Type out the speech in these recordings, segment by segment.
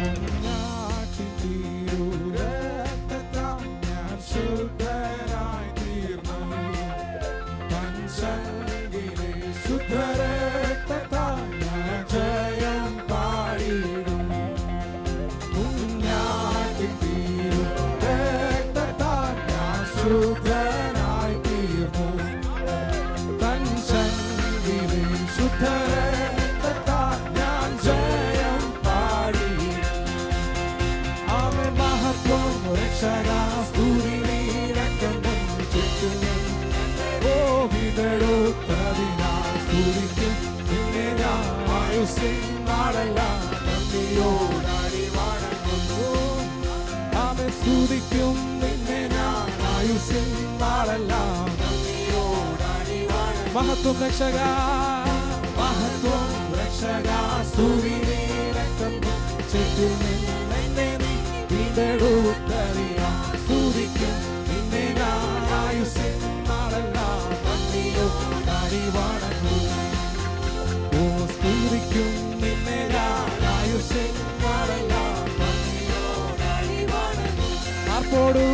കുഞ്ഞാട്ടിൻ തിരുരക്തത്താൽ ഞാൻ ശുദ്ധനായി തീർന്നു. തൻ ചങ്കിലെ ശുദ്ധരക്തത്താൽ ഞാൻ ജയം പാടിയിടും. കുഞ്ഞാട്ടിൻ തിരുരക്തത്താൽ ഞാൻ ശുദ്ധനായി തീർന്നു. തൻ ചങ്കിലെ ശുദ്ധരക്തത്താൽ ഞാൻ ജയം പാടിയിടും. ആമേൻ. മഹത്വം രക്ഷകാ സ്തുതി നിനക്കെന്നും ചുറ്റും. ഓ വിതറുത്തതിനാൽ സ്തുതിക്കും നിന്നെ ഞാൻ ആയുസ്സിൻ നാളെല്ലാം നന്ദിയോടടി വണങ്ങുന്നു. ആമേൻ. സ്തുതിക്കും നിന്നെ ഞാൻ ആയുസ്സിൻ നാളെല്ലാം നന്ദിയോടടി വണങ്ങുന്നു. മഹത്വം രക്ഷകാ, മഹത്വം രക്ഷകാ സ്തുതി നിനക്കെന്നും ചുറ്റും നിന്നെ നീ വീണ്ടെടുത്തറിയാം. സ്തുതിക്കും നിന്നെ ഞാൻ ആയുസ്സിൻ നാളെല്ലാം നന്ദിയോടടി വണങ്ങുന്നു. ഓ സ്തുതിക്കും നിന്നെ ഞാൻ ആയുസ്സിൻ നാളെല്ലാം നന്ദിയോടടി വണങ്ങുന്നു. ആർപ്പോടു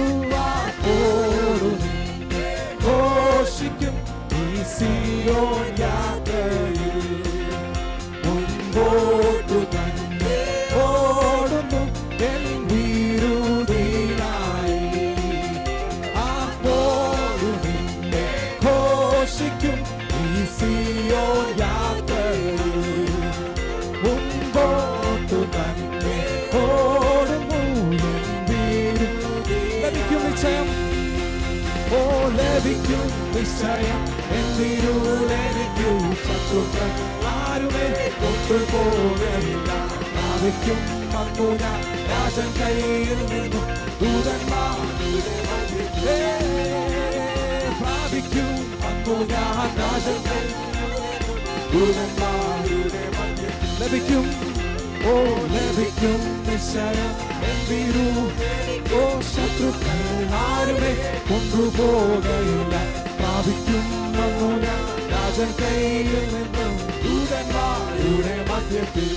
ആർപ്പോടു നിന്നെ ഘോഷിക്കും ഈ സിയോൻ യാത്രയിൽ. മുൻപോട്ടു തന്നെ ഓടുന്നു എൻ വിരുദിനായി. ആർപ്പോടു നിന്നെ ഘോഷിക്കും ഈ സിയോൻ യാത്രയിൽ. മുൻപോട്ടു തന്നെ ഓടുന്നു എൻ വിരുദിനായി. ലഭിക്കും നിശ്ചയം, ഓ ലഭിക്കും നിശ്ചയം എന്തിരുലെനിക്കു. ശത്രുക്കൾ ആരുമേ കൊണ്ടുപോകയില്ല. പ്രാപിക്കും അന്നു ഞാൻ രാജൻ കയ്യിൽ നിന്നും ദൂതന്മാരുടെ മധ്യേ. പ്രാപിക്കും അന്നു ഞാൻ രാജൻ കയ്യിൽ നിന്നും ദൂതന്മാരുടെ മധ്യേ. ലഭിക്കും, ഓ ലഭിക്കും നിശ്ചയം എന്തിരു. ഓ ശത്രുക്കൾ ആരുമേ കൊണ്ടുപോകയില്ല. പ്രാപിക്കും അന്നു ഞാൻ രാജൻ കയ്യിൽ നിന്നും ദൂതന്മാരുടെ മധ്യത്തിൽ.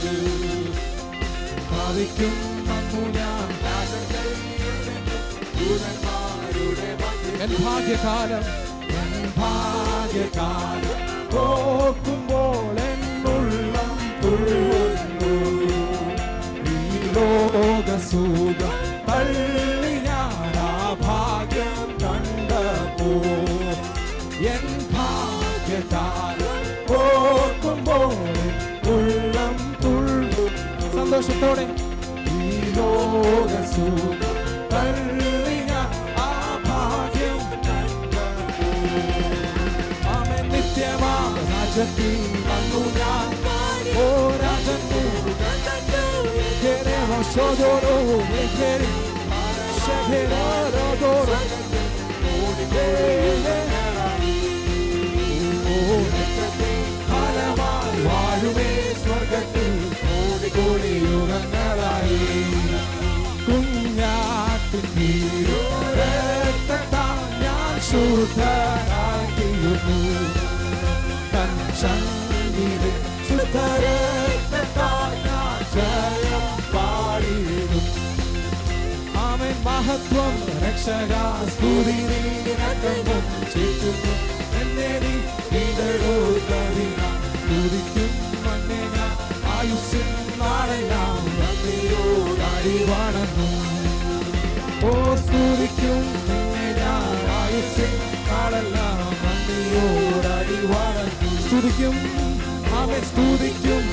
പ്രാപിക്കും അന്നു ഞാൻ രാജൻ കയ്യിൽ നിന്നും ദൂതന്മാരുടെ മധ്യത്തിൽ. എൻ ഭാഗ്യകാലം, എൻ ഭാഗ്യകാലം ഓർക്കുമ്പോൾ എന്നുള്ളം തുള്ളുന്നു. ഈ ലോകസുഖം തള്ളി ഞാൻ ആ ഭാഗ്യം കണ്ടപ്പോ. എൻ ഭാഗ്യകാലം ഓർക്കുമ്പോൾ ഉള്ളം തുള്ളുന്നു. സന്തോഷത്തോടെ ഈ ലോകസുഖം തള്ളി ഞാൻ ആ ഭാഗ്യം കണ്ടപ്പോ. ആമേൻ. നിത്യമാ രാജത്തിൽ വന്നു ഞാൻ. ഓ Rajan Shodoro, Ekeri, Shekero, Doro, Halamai, Varume, Swargatu, Kodi, Yugangarai, Kunyatin Hiru, Rektatanyan, Shuddhanaki Yumu, Kanchandire, Shuddharektatanyan, Jayam പാടിയിടും. ആമേൻ. മഹത്വം രക്ഷകാ സ്തുതി നിനക്കെന്നും ചുറ്റും എന്നെ നീ വീണ്ടെടുത്തതിനാൽ. സ്തുതിക്കും മന്നെ ഞാൻ ആയുസ്സിൻ നാളെല്ലാം നന്ദിയോടടി വണങ്ങും. ഓ സ്തുതിക്കും നിന്നെ ഞാൻ ആയുസ്സിൻ നാളെല്ലാം നന്ദിയോടടി വണങ്ങും. സ്തുതിക്കും, ആമേൻ. സ്തുതിക്കും